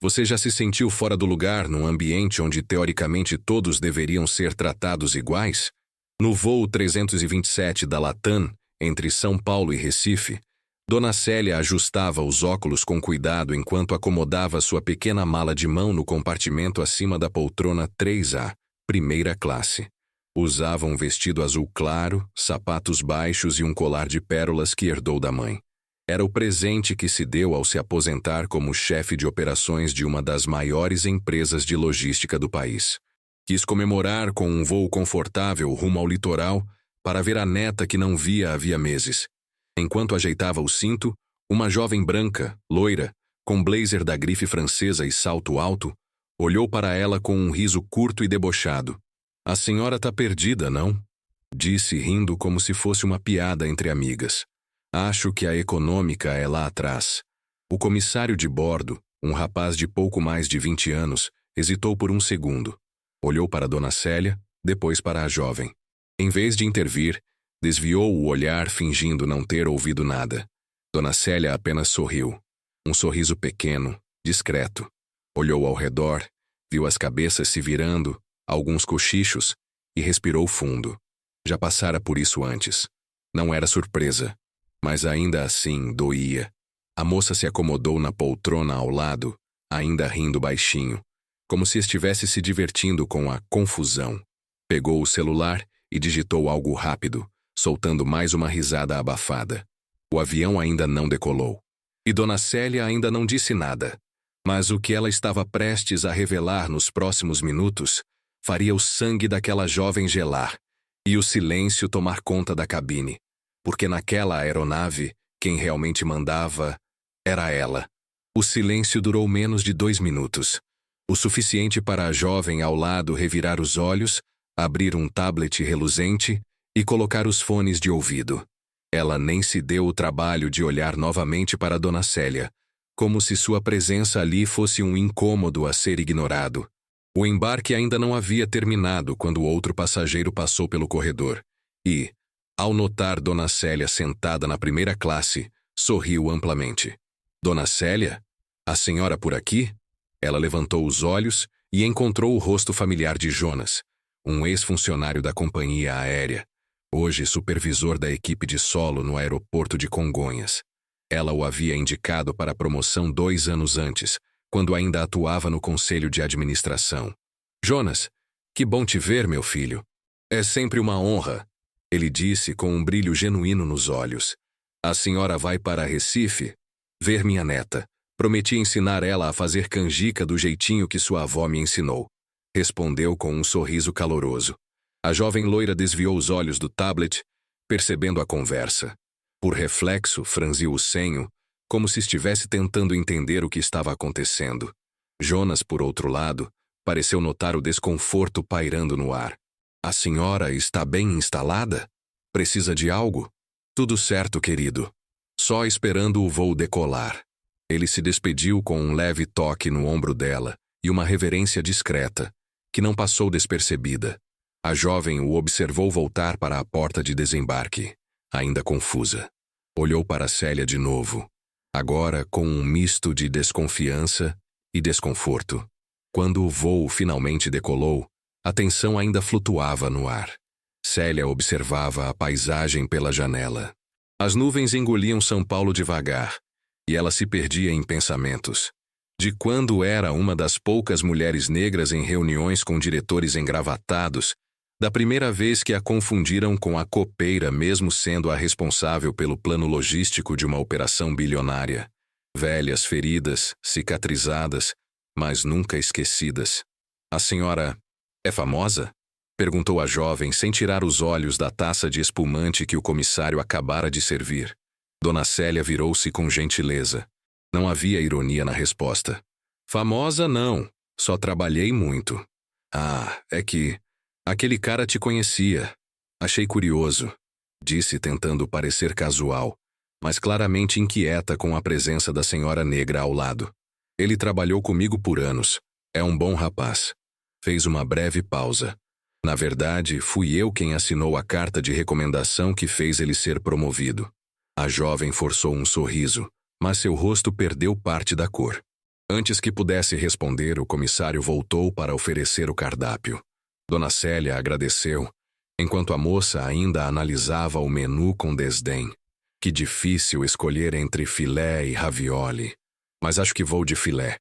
Você já se sentiu fora do lugar num ambiente onde teoricamente todos deveriam ser tratados iguais? No voo 327 da Latam, entre São Paulo e Recife, Dona Célia ajustava os óculos com cuidado enquanto acomodava sua pequena mala de mão no compartimento acima da poltrona 3A, primeira classe. Usava um vestido azul claro, sapatos baixos e um colar de pérolas que herdou da mãe. Era o presente que se deu ao se aposentar como chefe de operações de uma das maiores empresas de logística do país. Quis comemorar com um voo confortável rumo ao litoral para ver a neta que não via havia meses. Enquanto ajeitava o cinto, uma jovem branca, loira, com blazer da grife francesa e salto alto, olhou para ela com um riso curto e debochado. "A senhora tá perdida, não?" Disse rindo como se fosse uma piada entre amigas. "Acho que a econômica é lá atrás." O comissário de bordo, um rapaz de pouco mais de 20 anos, hesitou por um segundo. Olhou para Dona Célia, depois para a jovem. Em vez de intervir, desviou o olhar fingindo não ter ouvido nada. Dona Célia apenas sorriu. Um sorriso pequeno, discreto. Olhou ao redor, viu as cabeças se virando, alguns cochichos, e respirou fundo. Já passara por isso antes. Não era surpresa, mas ainda assim doía. A moça se acomodou na poltrona ao lado, ainda rindo baixinho, como se estivesse se divertindo com a confusão. Pegou o celular e digitou algo rápido, soltando mais uma risada abafada. O avião ainda não decolou. E Dona Célia ainda não disse nada. Mas o que ela estava prestes a revelar nos próximos minutos faria o sangue daquela jovem gelar e o silêncio tomar conta da cabine. Porque naquela aeronave, quem realmente mandava era ela. O silêncio durou menos de 2 minutos. O suficiente para a jovem ao lado revirar os olhos, abrir um tablet reluzente e colocar os fones de ouvido. Ela nem se deu o trabalho de olhar novamente para Dona Célia, como se sua presença ali fosse um incômodo a ser ignorado. O embarque ainda não havia terminado quando outro passageiro passou pelo corredor e, ao notar Dona Célia sentada na primeira classe, sorriu amplamente. "Dona Célia? A senhora por aqui?" Ela levantou os olhos e encontrou o rosto familiar de Jonas, um ex-funcionário da companhia aérea, hoje supervisor da equipe de solo no aeroporto de Congonhas. Ela o havia indicado para a promoção 2 anos antes, quando ainda atuava no conselho de administração. "Jonas, que bom te ver, meu filho. É sempre uma honra", ele disse com um brilho genuíno nos olhos. "A senhora vai para Recife? Ver minha neta. Prometi ensinar ela a fazer canjica do jeitinho que sua avó me ensinou", respondeu com um sorriso caloroso. A jovem loira desviou os olhos do tablet, percebendo a conversa. Por reflexo, franziu o senho, como se estivesse tentando entender o que estava acontecendo. Jonas, por outro lado, pareceu notar o desconforto pairando no ar. "A senhora está bem instalada? Precisa de algo?" "Tudo certo, querido. Só esperando o voo decolar." Ele se despediu com um leve toque no ombro dela e uma reverência discreta, que não passou despercebida. A jovem o observou voltar para a porta de desembarque, ainda confusa. Olhou para Célia de novo, agora com um misto de desconfiança e desconforto. Quando o voo finalmente decolou, a tensão ainda flutuava no ar. Célia observava a paisagem pela janela. As nuvens engoliam São Paulo devagar, e ela se perdia em pensamentos. De quando era uma das poucas mulheres negras em reuniões com diretores engravatados, da primeira vez que a confundiram com a copeira mesmo sendo a responsável pelo plano logístico de uma operação bilionária. Velhas feridas, cicatrizadas, mas nunca esquecidas. "A senhora é famosa?" perguntou a jovem sem tirar os olhos da taça de espumante que o comissário acabara de servir. Dona Célia virou-se com gentileza. Não havia ironia na resposta. "Famosa não, só trabalhei muito." "Ah, é que aquele cara te conhecia. Achei curioso", disse tentando parecer casual, mas claramente inquieta com a presença da senhora negra ao lado. "Ele trabalhou comigo por anos. É um bom rapaz." Fez uma breve pausa. "Na verdade, fui eu quem assinou a carta de recomendação que fez ele ser promovido." A jovem forçou um sorriso, mas seu rosto perdeu parte da cor. Antes que pudesse responder, o comissário voltou para oferecer o cardápio. Dona Célia agradeceu, enquanto a moça ainda analisava o menu com desdém. Que difícil escolher entre filé e ravioli. Mas acho que vou de filé.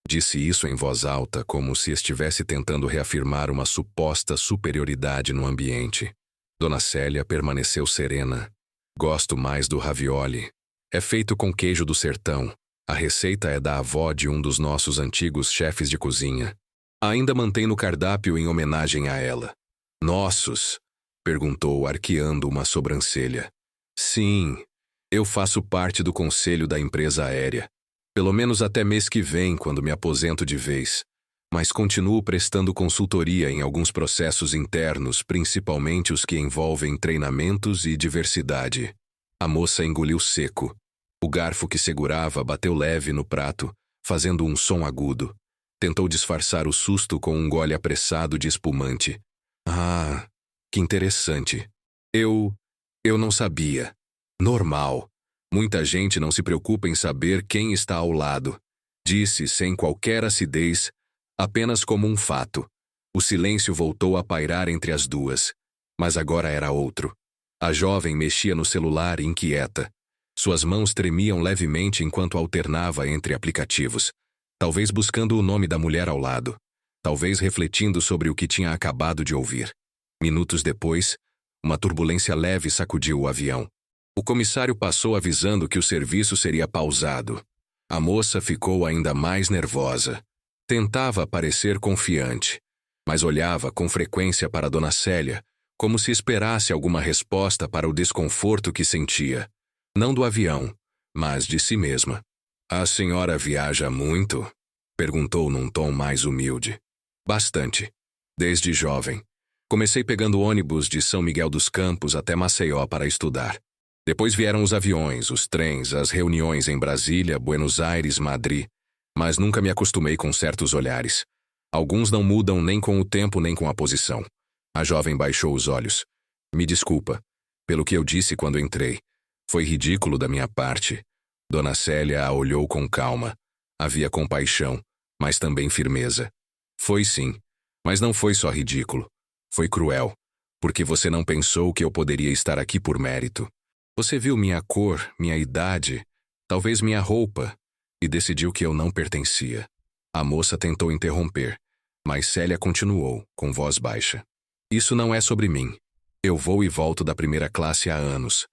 Disse isso em voz alta, como se estivesse tentando reafirmar uma suposta superioridade no ambiente. Dona Célia permaneceu serena. Gosto mais do ravioli. É feito com queijo do sertão. A receita é da avó de um dos nossos antigos chefes de cozinha. Ainda mantém no cardápio em homenagem a ela. Nossos? Perguntou, arqueando uma sobrancelha. Sim, eu faço parte do conselho da empresa aérea. Pelo menos até mês que vem, quando me aposento de vez. Mas continuo prestando consultoria em alguns processos internos, principalmente os que envolvem treinamentos e diversidade. A moça engoliu seco. O garfo que segurava bateu leve no prato, fazendo um som agudo. Tentou disfarçar o susto com um gole apressado de espumante. Ah, que interessante. Eu não sabia. Normal. Muita gente não se preocupa em saber quem está ao lado. Disse sem qualquer acidez, apenas como um fato. O silêncio voltou a pairar entre as duas. Mas agora era outro. A jovem mexia no celular inquieta. Suas mãos tremiam levemente enquanto alternava entre aplicativos. Talvez buscando o nome da mulher ao lado. Talvez refletindo sobre o que tinha acabado de ouvir. Minutos depois, uma turbulência leve sacudiu o avião. O comissário passou avisando que o serviço seria pausado. A moça ficou ainda mais nervosa. Tentava parecer confiante, mas olhava com frequência para Dona Célia, como se esperasse alguma resposta para o desconforto que sentia. Não do avião, mas de si mesma. A senhora viaja muito? Perguntou num tom mais humilde. Bastante. Desde jovem. Comecei pegando ônibus de São Miguel dos Campos até Maceió para estudar. Depois vieram os aviões, os trens, as reuniões em Brasília, Buenos Aires, Madrid, mas nunca me acostumei com certos olhares. Alguns não mudam nem com o tempo nem com a posição. A jovem baixou os olhos. Me desculpa, pelo que eu disse quando entrei. Foi ridículo da minha parte. Dona Célia a olhou com calma. Havia compaixão, mas também firmeza. Foi sim, mas não foi só ridículo. Foi cruel, porque você não pensou que eu poderia estar aqui por mérito. Você viu minha cor, minha idade, talvez minha roupa, e decidiu que eu não pertencia. A moça tentou interromper, mas Célia continuou, com voz baixa. Isso não é sobre mim. Eu vou e volto da primeira classe há anos.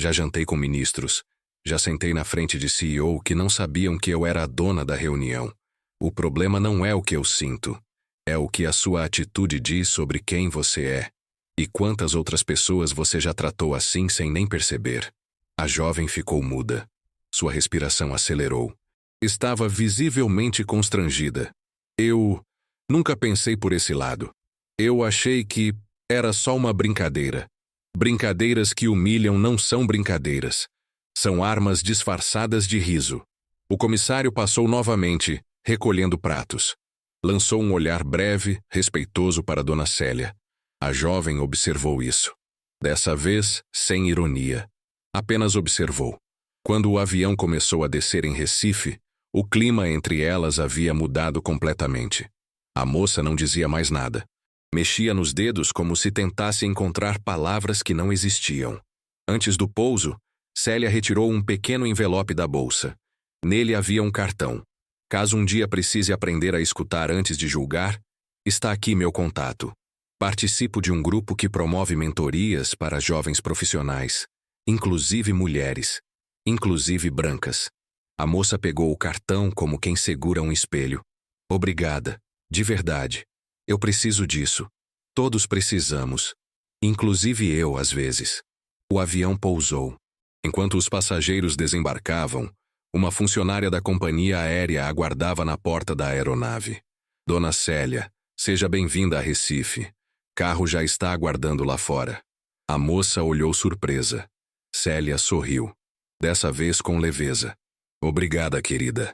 Já jantei com ministros. Já sentei na frente de CEO que não sabiam que eu era a dona da reunião. O problema não é o que eu sinto. É o que a sua atitude diz sobre quem você é. E quantas outras pessoas você já tratou assim sem nem perceber? A jovem ficou muda. Sua respiração acelerou. Estava visivelmente constrangida. Eu nunca pensei por esse lado. Eu achei que era só uma brincadeira. Brincadeiras que humilham não são brincadeiras. São armas disfarçadas de riso. O comissário passou novamente, recolhendo pratos. Lançou um olhar breve, respeitoso para Dona Célia. A jovem observou isso. Dessa vez, sem ironia. Apenas observou. Quando o avião começou a descer em Recife, o clima entre elas havia mudado completamente. A moça não dizia mais nada. Mexia nos dedos como se tentasse encontrar palavras que não existiam. Antes do pouso, Célia retirou um pequeno envelope da bolsa. Nele havia um cartão. Caso um dia precise aprender a escutar antes de julgar, está aqui meu contato. Participo de um grupo que promove mentorias para jovens profissionais, inclusive mulheres, inclusive brancas. A moça pegou o cartão como quem segura um espelho. Obrigada, de verdade. Eu preciso disso. Todos precisamos. Inclusive eu, às vezes. O avião pousou. Enquanto os passageiros desembarcavam, uma funcionária da companhia aérea aguardava na porta da aeronave. Dona Célia, seja bem-vinda a Recife. Carro já está aguardando lá fora. A moça olhou surpresa. Célia sorriu. Dessa vez com leveza. Obrigada, querida.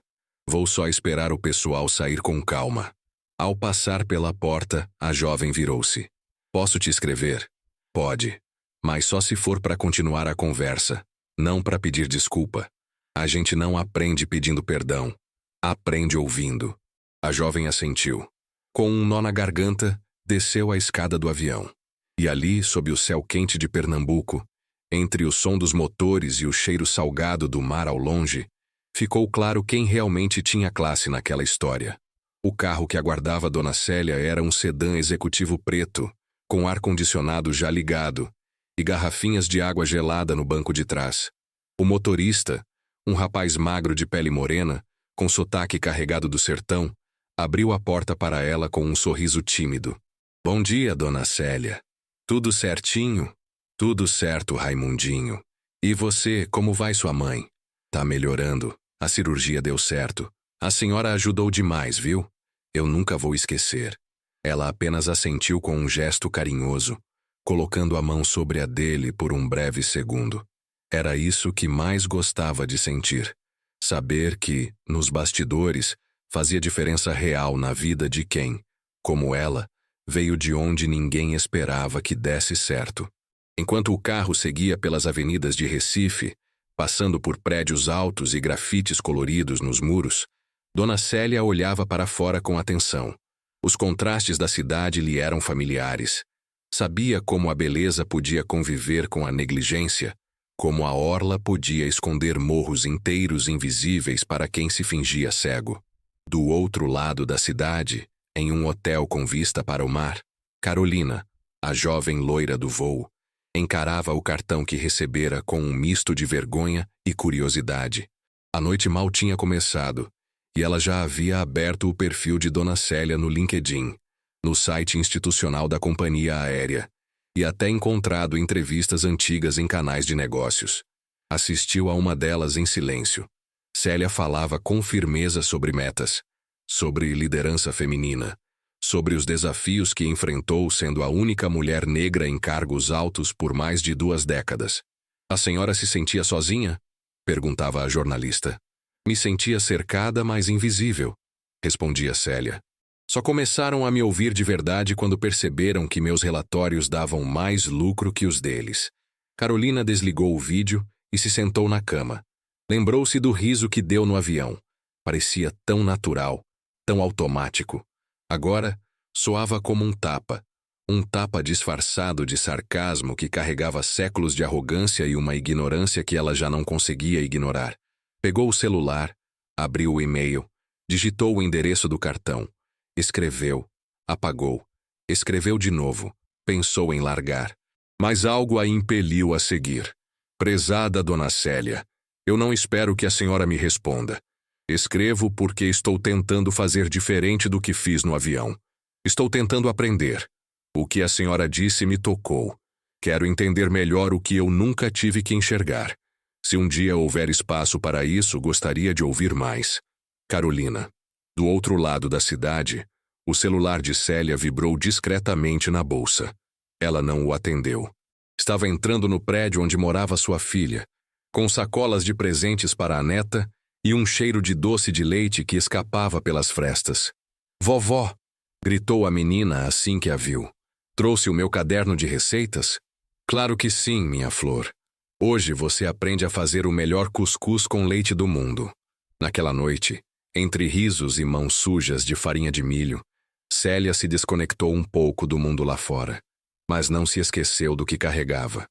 Vou só esperar o pessoal sair com calma. Ao passar pela porta, a jovem virou-se. Posso te escrever? Pode. Mas só se for para continuar a conversa, não para pedir desculpa. A gente não aprende pedindo perdão. Aprende ouvindo. A jovem assentiu. Com um nó na garganta, desceu a escada do avião. E ali, sob o céu quente de Pernambuco, entre o som dos motores e o cheiro salgado do mar ao longe, ficou claro quem realmente tinha classe naquela história. O carro que aguardava Dona Célia era um sedã executivo preto, com ar-condicionado já ligado, e garrafinhas de água gelada no banco de trás. O motorista, um rapaz magro de pele morena, com sotaque carregado do sertão, abriu a porta para ela com um sorriso tímido. Bom dia, Dona Célia. Tudo certinho? Tudo certo, Raimundinho. E você, como vai sua mãe? Tá melhorando. A cirurgia deu certo. A senhora ajudou demais, viu? Eu nunca vou esquecer. Ela apenas assentiu com um gesto carinhoso, colocando a mão sobre a dele por um breve segundo. Era isso que mais gostava de sentir. Saber que, nos bastidores, fazia diferença real na vida de quem, como ela, veio de onde ninguém esperava que desse certo. Enquanto o carro seguia pelas avenidas de Recife, passando por prédios altos e grafites coloridos nos muros, Dona Célia olhava para fora com atenção. Os contrastes da cidade lhe eram familiares. Sabia como a beleza podia conviver com a negligência, como a orla podia esconder morros inteiros invisíveis para quem se fingia cego. Do outro lado da cidade, em um hotel com vista para o mar, Carolina, a jovem loira do voo, encarava o cartão que recebera com um misto de vergonha e curiosidade. A noite mal tinha começado, e ela já havia aberto o perfil de Dona Célia no LinkedIn, no site institucional da companhia aérea, e até encontrado entrevistas antigas em canais de negócios. Assistiu a uma delas em silêncio. Célia falava com firmeza sobre metas, sobre liderança feminina, sobre os desafios que enfrentou sendo a única mulher negra em cargos altos por mais de 2 décadas. A senhora se sentia sozinha? Perguntava a jornalista. Me sentia cercada, mas invisível, respondia Célia. Só começaram a me ouvir de verdade quando perceberam que meus relatórios davam mais lucro que os deles. Carolina desligou o vídeo e se sentou na cama. Lembrou-se do riso que deu no avião. Parecia tão natural, tão automático. Agora, soava como um tapa disfarçado de sarcasmo que carregava séculos de arrogância e uma ignorância que ela já não conseguia ignorar. Pegou o celular, abriu o e-mail, digitou o endereço do cartão, escreveu, apagou, escreveu de novo, pensou em largar. Mas algo a impeliu a seguir. Prezada Dona Célia, eu não espero que a senhora me responda. Escrevo porque estou tentando fazer diferente do que fiz no avião. Estou tentando aprender. O que a senhora disse me tocou. Quero entender melhor o que eu nunca tive que enxergar. Se um dia houver espaço para isso, gostaria de ouvir mais. Carolina. Do outro lado da cidade, o celular de Célia vibrou discretamente na bolsa. Ela não o atendeu. Estava entrando no prédio onde morava sua filha, com sacolas de presentes para a neta e um cheiro de doce de leite que escapava pelas frestas. Vovó! Gritou a menina assim que a viu. Trouxe o meu caderno de receitas? Claro que sim, minha flor. Hoje você aprende a fazer o melhor cuscuz com leite do mundo. Naquela noite, entre risos e mãos sujas de farinha de milho, Célia se desconectou um pouco do mundo lá fora, mas não se esqueceu do que carregava.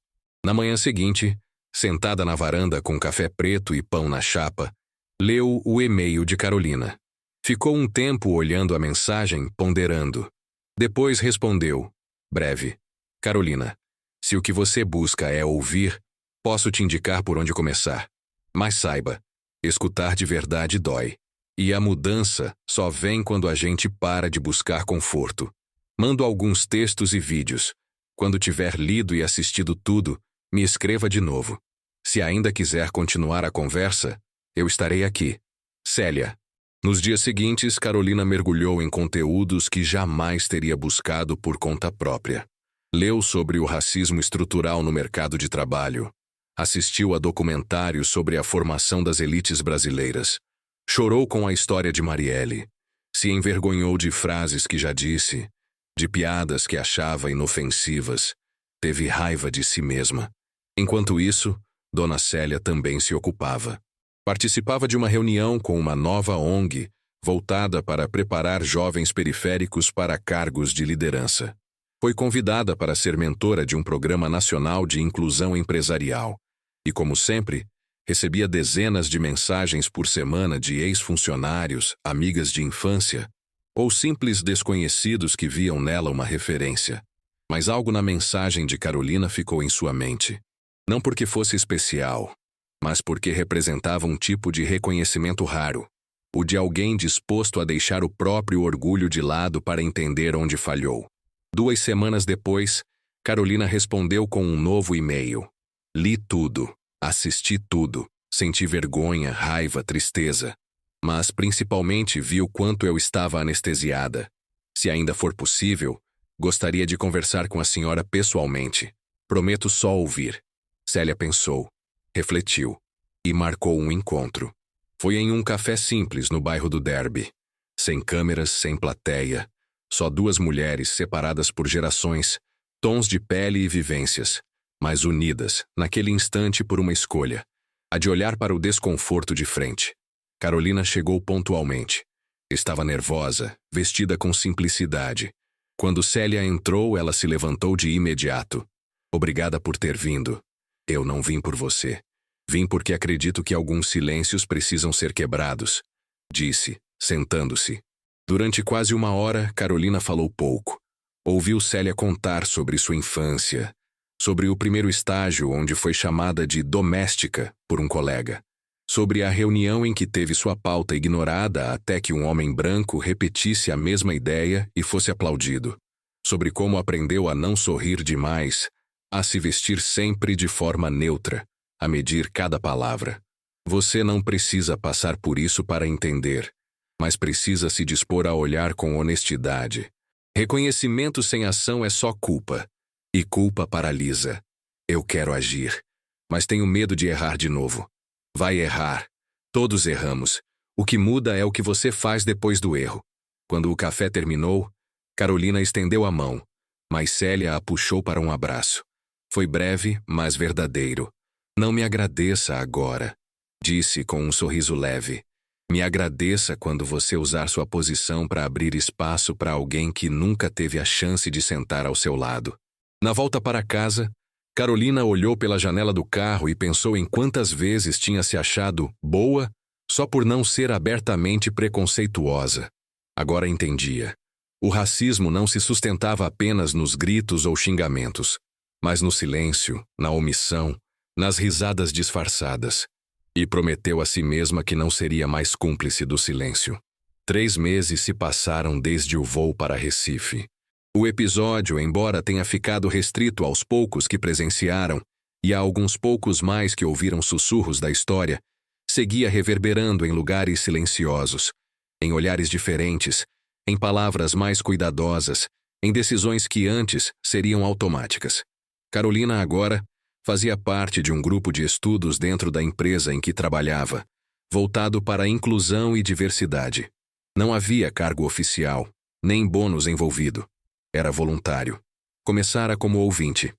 Na manhã seguinte, sentada na varanda com café preto e pão na chapa, leu o e-mail de Carolina. Ficou um tempo olhando a mensagem, ponderando. Depois respondeu, breve. Carolina, se o que você busca é ouvir, posso te indicar por onde começar. Mas saiba, escutar de verdade dói. E a mudança só vem quando a gente para de buscar conforto. Mando alguns textos e vídeos. Quando tiver lido e assistido tudo, me escreva de novo. Se ainda quiser continuar a conversa, eu estarei aqui. Célia. Nos dias seguintes, Carolina mergulhou em conteúdos que jamais teria buscado por conta própria. Leu sobre o racismo estrutural no mercado de trabalho. Assistiu a documentários sobre a formação das elites brasileiras. Chorou com a história de Marielle. Se envergonhou de frases que já disse, de piadas que achava inofensivas. Teve raiva de si mesma. Enquanto isso, Dona Célia também se ocupava. Participava de uma reunião com uma nova ONG voltada para preparar jovens periféricos para cargos de liderança. Foi convidada para ser mentora de um programa nacional de inclusão empresarial e, como sempre, recebia dezenas de mensagens por semana de ex-funcionários, amigas de infância ou simples desconhecidos que viam nela uma referência. Mas algo na mensagem de Carolina ficou em sua mente. Não porque fosse especial, mas porque representava um tipo de reconhecimento raro, o de alguém disposto a deixar o próprio orgulho de lado para entender onde falhou. 2 semanas depois, Carolina respondeu com um novo e-mail. Li tudo, assisti tudo, senti vergonha, raiva, tristeza. Mas principalmente vi o quanto eu estava anestesiada. Se ainda for possível, gostaria de conversar com a senhora pessoalmente. Prometo só ouvir. Célia pensou, refletiu e marcou um encontro. Foi em um café simples no bairro do Derby. Sem câmeras, sem plateia. Só 2 mulheres separadas por gerações, tons de pele e vivências, mas unidas, naquele instante por uma escolha, a de olhar para o desconforto de frente. Carolina chegou pontualmente. Estava nervosa, vestida com simplicidade. Quando Célia entrou, ela se levantou de imediato. Obrigada por ter vindo. Eu não vim por você. Vim porque acredito que alguns silêncios precisam ser quebrados, disse, sentando-se. Durante quase 1 hora, Carolina falou pouco. Ouviu Célia contar sobre sua infância, sobre o primeiro estágio onde foi chamada de doméstica por um colega, sobre a reunião em que teve sua pauta ignorada até que um homem branco repetisse a mesma ideia e fosse aplaudido, sobre como aprendeu a não sorrir demais, a se vestir sempre de forma neutra, a medir cada palavra. Você não precisa passar por isso para entender, mas precisa se dispor a olhar com honestidade. Reconhecimento sem ação é só culpa, e culpa paralisa. Eu quero agir, mas tenho medo de errar de novo. Vai errar. Todos erramos. O que muda é o que você faz depois do erro. Quando o café terminou, Carolina estendeu a mão, mas Célia a puxou para um abraço. Foi breve, mas verdadeiro. Não me agradeça agora, disse com um sorriso leve. Me agradeça quando você usar sua posição para abrir espaço para alguém que nunca teve a chance de sentar ao seu lado. Na volta para casa, Carolina olhou pela janela do carro e pensou em quantas vezes tinha se achado boa só por não ser abertamente preconceituosa. Agora entendia. O racismo não se sustentava apenas nos gritos ou xingamentos, mas no silêncio, na omissão, nas risadas disfarçadas. E prometeu a si mesma que não seria mais cúmplice do silêncio. 3 meses se passaram desde o voo para Recife. O episódio, embora tenha ficado restrito aos poucos que presenciaram e a alguns poucos mais que ouviram sussurros da história, seguia reverberando em lugares silenciosos, em olhares diferentes, em palavras mais cuidadosas, em decisões que antes seriam automáticas. Carolina agora fazia parte de um grupo de estudos dentro da empresa em que trabalhava, voltado para a inclusão e diversidade. Não havia cargo oficial, nem bônus envolvido. Era voluntário. Começara como ouvinte.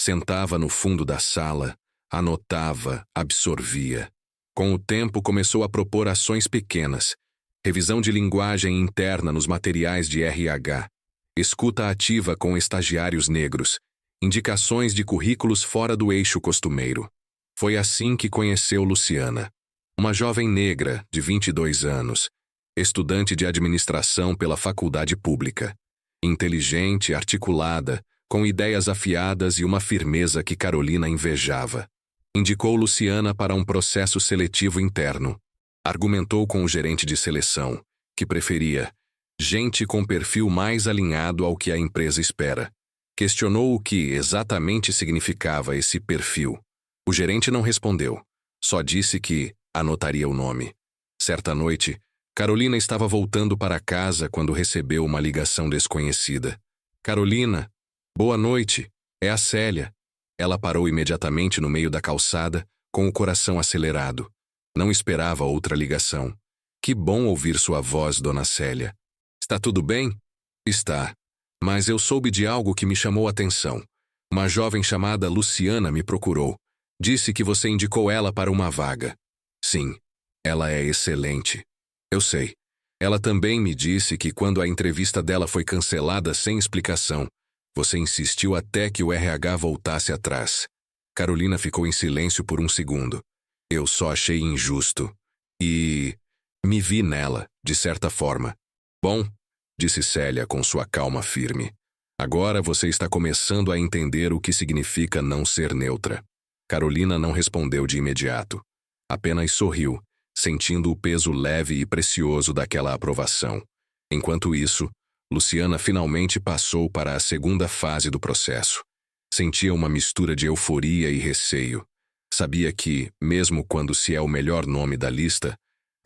Sentava no fundo da sala, anotava, absorvia. Com o tempo começou a propor ações pequenas, revisão de linguagem interna nos materiais de RH, escuta ativa com estagiários negros, indicações de currículos fora do eixo costumeiro. Foi assim que conheceu Luciana, uma jovem negra de 22 anos, estudante de administração pela faculdade pública, inteligente, articulada, com ideias afiadas e uma firmeza que Carolina invejava. Indicou Luciana para um processo seletivo interno. Argumentou com o gerente de seleção, que preferia gente com perfil mais alinhado ao que a empresa espera. Questionou o que exatamente significava esse perfil. O gerente não respondeu, só disse que anotaria o nome. Certa noite, Carolina estava voltando para casa quando recebeu uma ligação desconhecida. Carolina, boa noite, é a Célia. Ela parou imediatamente no meio da calçada, com o coração acelerado. Não esperava outra ligação. Que bom ouvir sua voz, dona Célia. Está tudo bem? Está. Mas eu soube de algo que me chamou a atenção. Uma jovem chamada Luciana me procurou. Disse que você indicou ela para uma vaga. Sim, Ela é excelente. Eu sei. Ela também me disse que quando a entrevista dela foi cancelada sem explicação, você insistiu até que o RH voltasse atrás. Carolina ficou em silêncio por um segundo. Eu só achei injusto. E me vi nela, de certa forma. Bom, disse Célia com sua calma firme. Agora você está começando a entender o que significa não ser neutra. Carolina não respondeu de imediato. Apenas sorriu, sentindo o peso leve e precioso daquela aprovação. Enquanto isso, Luciana finalmente passou para a segunda fase do processo. Sentia uma mistura de euforia e receio. Sabia que, mesmo quando se é o melhor nome da lista,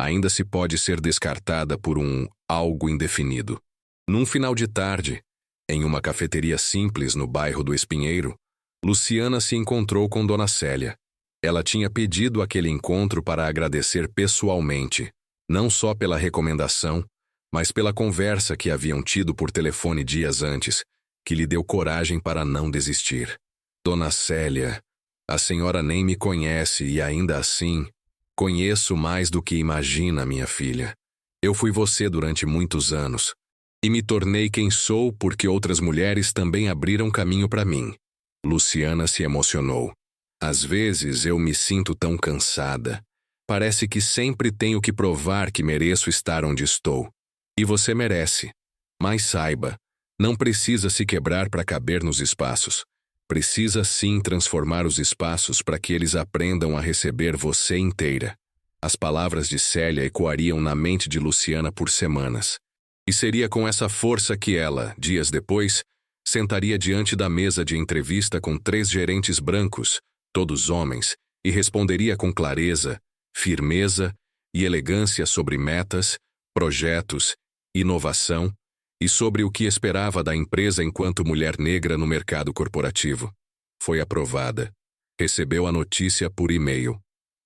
ainda se pode ser descartada por um algo indefinido. Num final de tarde, em uma cafeteria simples no bairro do Espinheiro, Luciana se encontrou com Dona Célia. Ela tinha pedido aquele encontro para agradecer pessoalmente, não só pela recomendação, mas pela conversa que haviam tido por telefone dias antes, que lhe deu coragem para não desistir. Dona Célia, a senhora nem me conhece e ainda assim, conheço mais do que imagina, minha filha. Eu fui você durante muitos anos, e me tornei quem sou porque outras mulheres também abriram caminho para mim. Luciana se emocionou. Às vezes eu me sinto tão cansada. Parece que sempre tenho que provar que mereço estar onde estou. E você merece. Mas saiba, não precisa se quebrar para caber nos espaços. Precisa sim transformar os espaços para que eles aprendam a receber você inteira. As palavras de Célia ecoariam na mente de Luciana por semanas. E seria com essa força que ela, dias depois, sentaria diante da mesa de entrevista com 3 gerentes brancos, todos homens, e responderia com clareza, firmeza e elegância sobre metas, projetos, inovação e sobre o que esperava da empresa enquanto mulher negra no mercado corporativo. Foi aprovada. Recebeu a notícia por e-mail.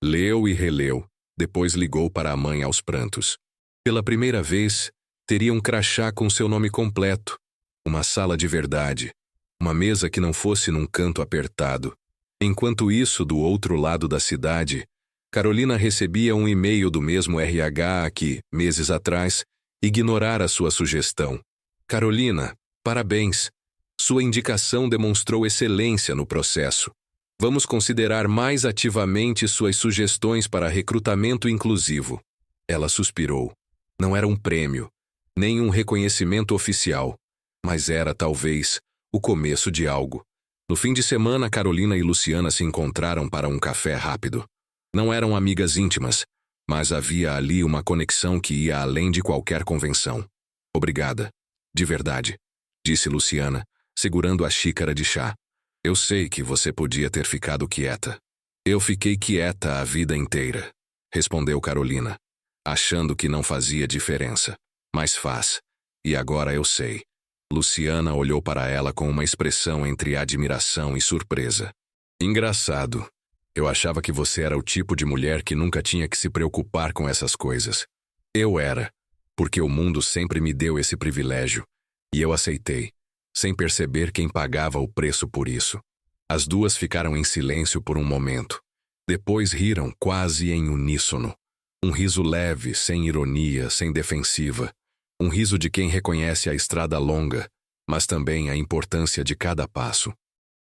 Leu e releu, depois ligou para a mãe aos prantos. Pela primeira vez, teria um crachá com seu nome completo, uma sala de verdade, uma mesa que não fosse num canto apertado. Enquanto isso, do outro lado da cidade, Carolina recebia um e-mail do mesmo RH que, meses atrás, ignorara sua sugestão. Carolina, parabéns. Sua indicação demonstrou excelência no processo. Vamos considerar mais ativamente suas sugestões para recrutamento inclusivo. Ela suspirou. Não era um prêmio, nem um reconhecimento oficial, mas era, talvez, o começo de algo. No fim de semana, Carolina e Luciana se encontraram para um café rápido. Não eram amigas íntimas, mas havia ali uma conexão que ia além de qualquer convenção. Obrigada. De verdade, disse Luciana, segurando a xícara de chá. Eu sei que você podia ter ficado quieta. Eu fiquei quieta a vida inteira, respondeu Carolina, achando que não fazia diferença. Mas faz. E agora eu sei. Luciana olhou para ela com uma expressão entre admiração e surpresa. Engraçado. Eu achava que você era o tipo de mulher que nunca tinha que se preocupar com essas coisas. Eu era, porque o mundo sempre me deu esse privilégio. E eu aceitei, sem perceber quem pagava o preço por isso. As duas ficaram em silêncio por um momento. Depois riram quase em uníssono. Um riso leve, sem ironia, sem defensiva. Um riso de quem reconhece a estrada longa, mas também a importância de cada passo.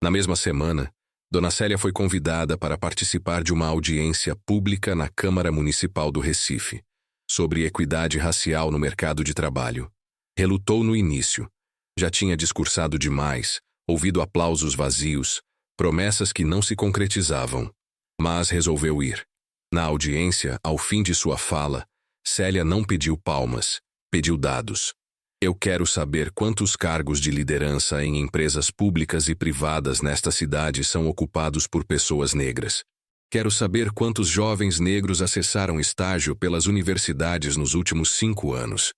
Na mesma semana, Dona Célia foi convidada para participar de uma audiência pública na Câmara Municipal do Recife, sobre equidade racial no mercado de trabalho. Relutou no início. Já tinha discursado demais, ouvido aplausos vazios, promessas que não se concretizavam. Mas resolveu ir. Na audiência, ao fim de sua fala, Célia não pediu palmas, pediu dados. Eu quero saber quantos cargos de liderança em empresas públicas e privadas nesta cidade são ocupados por pessoas negras. Quero saber quantos jovens negros acessaram estágio pelas universidades nos últimos 5 anos.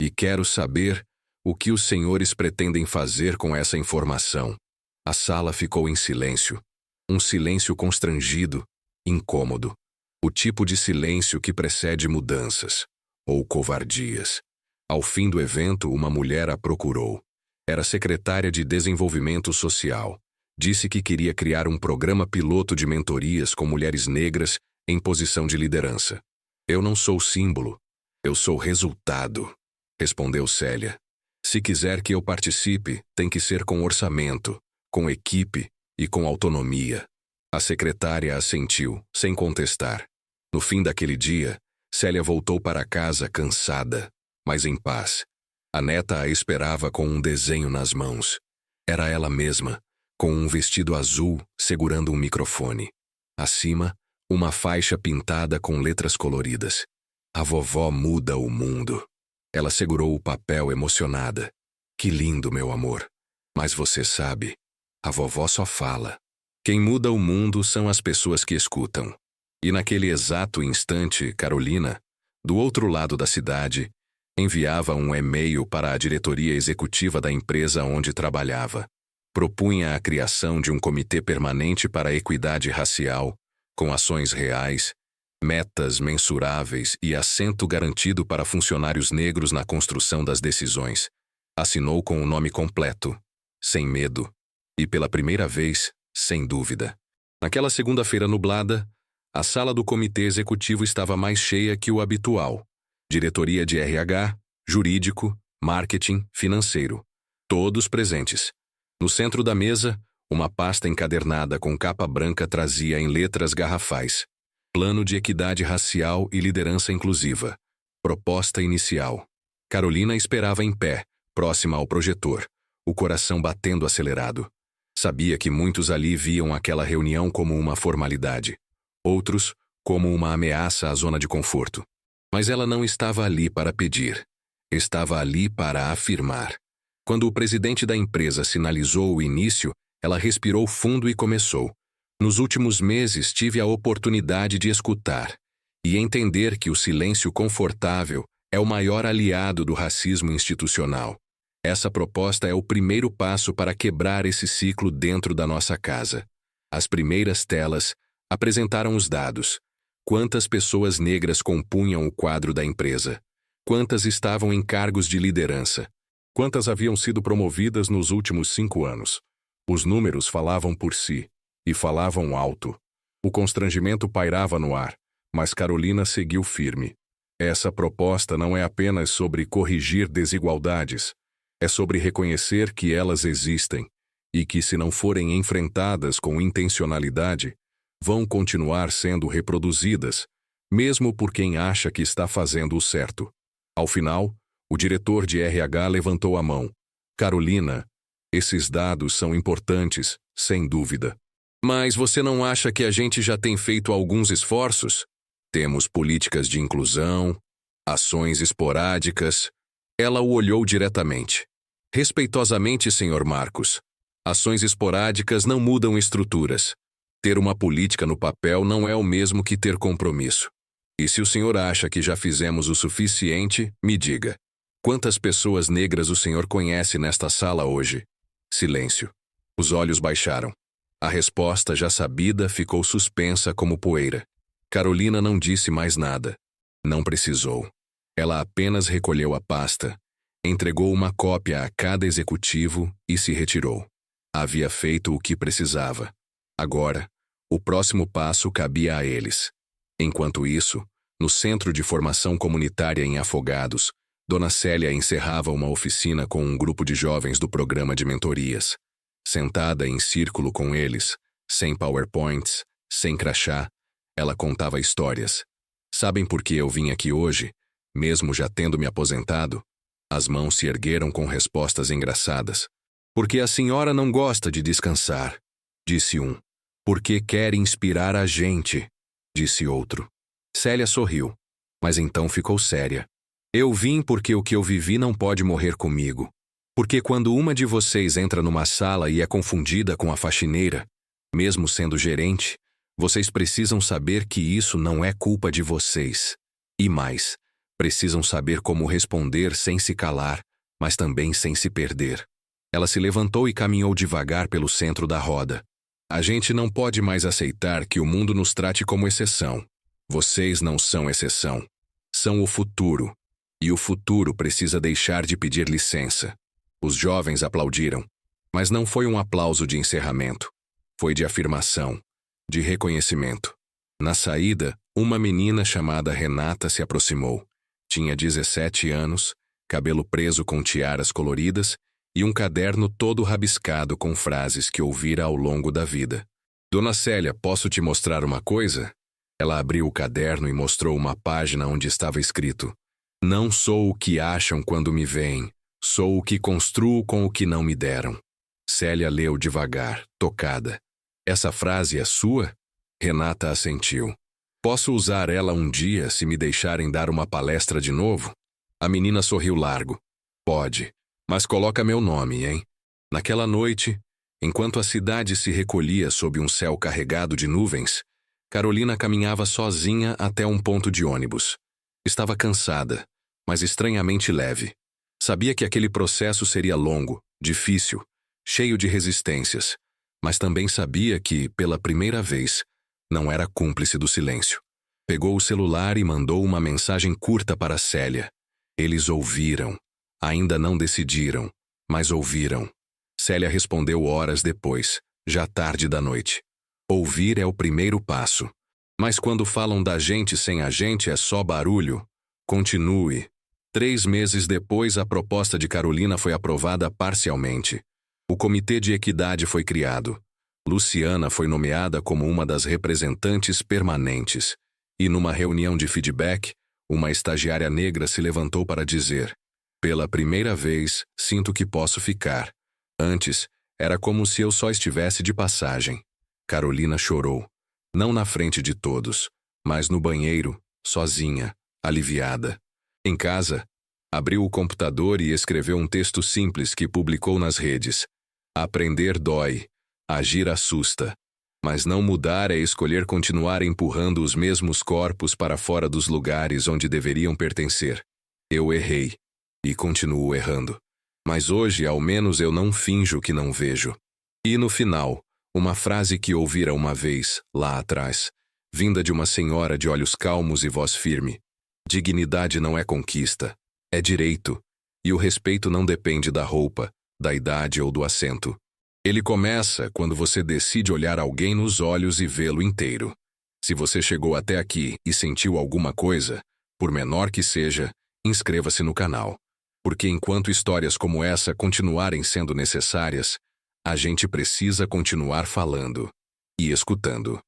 E quero saber o que os senhores pretendem fazer com essa informação. A sala ficou em silêncio. Um silêncio constrangido, incômodo. O tipo de silêncio que precede mudanças, ou covardias. Ao fim do evento, uma mulher a procurou. Era secretária de Desenvolvimento Social. Disse que queria criar um programa piloto de mentorias com mulheres negras em posição de liderança. Eu não sou símbolo. Eu sou resultado, respondeu Célia. Se quiser que eu participe, tem que ser com orçamento, com equipe e com autonomia. A secretária assentiu, sem contestar. No fim daquele dia, Célia voltou para casa cansada, mas em paz. A neta a esperava com um desenho nas mãos. Era ela mesma, com um vestido azul, segurando um microfone. Acima, uma faixa pintada com letras coloridas. A vovó muda o mundo. Ela segurou o papel emocionada. Que lindo, meu amor. Mas você sabe, a vovó só fala. Quem muda o mundo são as pessoas que escutam. E naquele exato instante, Carolina, do outro lado da cidade, enviava um e-mail para a diretoria executiva da empresa onde trabalhava. Propunha a criação de um comitê permanente para a equidade racial, com ações reais, metas mensuráveis e assento garantido para funcionários negros na construção das decisões. Assinou com o nome completo, sem medo, e pela primeira vez, sem dúvida. Naquela segunda-feira nublada, a sala do comitê executivo estava mais cheia que o habitual. Diretoria de RH, jurídico, marketing, financeiro. Todos presentes. No centro da mesa, uma pasta encadernada com capa branca trazia em letras garrafais: Plano de Equidade Racial e Liderança Inclusiva. Proposta inicial. Carolina esperava em pé, próxima ao projetor, o coração batendo acelerado. Sabia que muitos ali viam aquela reunião como uma formalidade. Outros, como uma ameaça à zona de conforto. Mas ela não estava ali para pedir. Estava ali para afirmar. Quando o presidente da empresa sinalizou o início, ela respirou fundo e começou. Nos últimos meses tive a oportunidade de escutar e entender que o silêncio confortável é o maior aliado do racismo institucional. Essa proposta é o primeiro passo para quebrar esse ciclo dentro da nossa casa. As primeiras telas apresentaram os dados. Quantas pessoas negras compunham o quadro da empresa? Quantas estavam em cargos de liderança? Quantas haviam sido promovidas nos últimos 5 anos? Os números falavam por si, e falavam alto. O constrangimento pairava no ar, mas Carolina seguiu firme. Essa proposta não é apenas sobre corrigir desigualdades, é sobre reconhecer que elas existem e que, se não forem enfrentadas com intencionalidade, vão continuar sendo reproduzidas, mesmo por quem acha que está fazendo o certo. Ao final, o diretor de RH levantou a mão. Carolina, esses dados são importantes, sem dúvida. Mas você não acha que a gente já tem feito alguns esforços? Temos políticas de inclusão, ações esporádicas. Ela o olhou diretamente. Respeitosamente, Sr. Marcos, ações esporádicas não mudam estruturas. Ter uma política no papel não é o mesmo que ter compromisso. E se o senhor acha que já fizemos o suficiente, me diga. Quantas pessoas negras o senhor conhece nesta sala hoje? Silêncio. Os olhos baixaram. A resposta, já sabida, ficou suspensa como poeira. Carolina não disse mais nada. Não precisou. Ela apenas recolheu a pasta, entregou uma cópia a cada executivo e se retirou. Havia feito o que precisava. Agora, o próximo passo cabia a eles. Enquanto isso, no Centro de Formação Comunitária em Afogados, Dona Célia encerrava uma oficina com um grupo de jovens do programa de mentorias. Sentada em círculo com eles, sem PowerPoints, sem crachá, ela contava histórias. Sabem por que eu vim aqui hoje, mesmo já tendo me aposentado? As mãos se ergueram com respostas engraçadas. Porque a senhora não gosta de descansar, disse um. Porque quer inspirar a gente, disse outro. Célia sorriu, mas então ficou séria. Eu vim porque o que eu vivi não pode morrer comigo. Porque quando uma de vocês entra numa sala e é confundida com a faxineira, mesmo sendo gerente, vocês precisam saber que isso não é culpa de vocês. E mais, precisam saber como responder sem se calar, mas também sem se perder. Ela se levantou e caminhou devagar pelo centro da roda. A gente não pode mais aceitar que o mundo nos trate como exceção. Vocês não são exceção. São o futuro. E o futuro precisa deixar de pedir licença. Os jovens aplaudiram, mas não foi um aplauso de encerramento. Foi de afirmação, de reconhecimento. Na saída, Uma menina chamada Renata se aproximou. Tinha 17 anos, cabelo preso com tiaras coloridas e um caderno todo rabiscado com frases que ouvira ao longo da vida. Dona Célia, posso te mostrar uma coisa? Ela abriu o caderno e mostrou uma página onde estava escrito: Não sou o que acham quando me veem, sou o que construo com o que não me deram. Célia leu devagar, tocada. Essa frase é sua? Renata assentiu. Posso usar ela um dia se me deixarem dar uma palestra de novo? A menina sorriu largo. Pode, mas coloca meu nome, hein? Naquela noite, enquanto a cidade se recolhia sob um céu carregado de nuvens, Carolina caminhava sozinha até um ponto de ônibus. Estava cansada, mas estranhamente leve. Sabia que aquele processo seria longo, difícil, cheio de resistências, mas também sabia que, pela primeira vez, não era cúmplice do silêncio. Pegou o celular e mandou uma mensagem curta para Célia. Eles ouviram. Ainda não decidiram, mas ouviram. Célia respondeu horas depois, já tarde da noite. Ouvir é o primeiro passo. Mas quando falam da gente sem a gente é só barulho. Continue. 3 meses depois, a proposta de Carolina foi aprovada parcialmente. O Comitê de Equidade foi criado. Luciana foi nomeada como uma das representantes permanentes. E numa reunião de feedback, uma estagiária negra se levantou para dizer: Pela primeira vez, sinto que posso ficar. Antes, era como se eu só estivesse de passagem. Carolina chorou. Não na frente de todos, mas no banheiro, sozinha, aliviada. Em casa, abriu o computador e escreveu um texto simples que publicou nas redes. Aprender dói, agir assusta. Mas não mudar é escolher continuar empurrando os mesmos corpos para fora dos lugares onde deveriam pertencer. Eu errei. E continuo errando. Mas hoje, ao menos, eu não finjo que não vejo. E no final, uma frase que ouvira uma vez, lá atrás, vinda de uma senhora de olhos calmos e voz firme. Dignidade não é conquista, é direito. E o respeito não depende da roupa, da idade ou do assento. Ele começa quando você decide olhar alguém nos olhos e vê-lo inteiro. Se você chegou até aqui e sentiu alguma coisa, por menor que seja, inscreva-se no canal. Porque enquanto histórias como essa continuarem sendo necessárias, a gente precisa continuar falando e escutando.